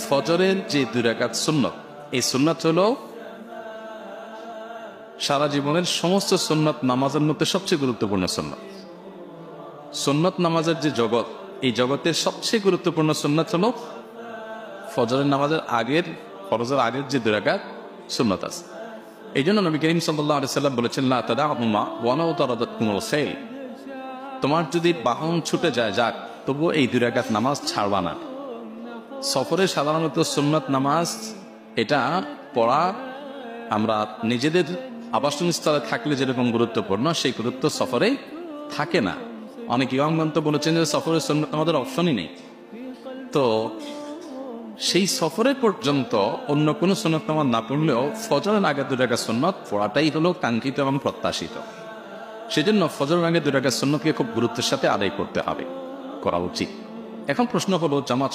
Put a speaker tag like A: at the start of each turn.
A: ফজরের যে 2 রাকাত সুন্নত, এই সুন্নত হলো সারা জীবনের সমস্ত সুন্নত নামাজের মধ্যে সবচেয়ে গুরুত্বপূর্ণ সুন্নত। সুন্নত নামাজের যে জগৎ, এই জগতের সবচেয়ে গুরুত্বপূর্ণ সুন্নত হলো ফজরের নামাজের আগের, ফরজের আগের যে 2 রাকাত সুন্নত আছে। এই জন্য নবী করিম সাল্লাল্লাহু আলাইহি সাল্লাম বলেছেন, লা তাদাউমা ওয়ালাউ তারাদাতকুমুল খাইল, তোমার যদি বাহন ছুটে যায় যাক, তবুও এই 2 রাকাত নামাজ ছাড়বা না। সফরে সাধারণত সুন্নত নামাজ এটা পড়া আমরা নিজেদের আবাসস্থলে থাকলে যেরকম গুরুত্বপূর্ণ, সেই গুরুত্ব সফরে থাকে না। অনেক ইমামগণ তো বলেছেন যে সফরে সুন্নত আমাদের অপশনই নেই। তো সেই সফরে পর্যন্ত অন্য কোনো সুন্নত নামাজ না পড়লেও ফজরের আগে 2 রাকাত সুন্নত পড়াটাই হলো কাঙ্ক্ষিত এবং প্রত্যাশিত। সেজন্য ফজরের আগে 2 রাকাত সুন্নতকে খুব গুরুত্বের সাথে আদায় করতে হবে, করা উচিত। এখন প্রশ্ন হলো, জামাত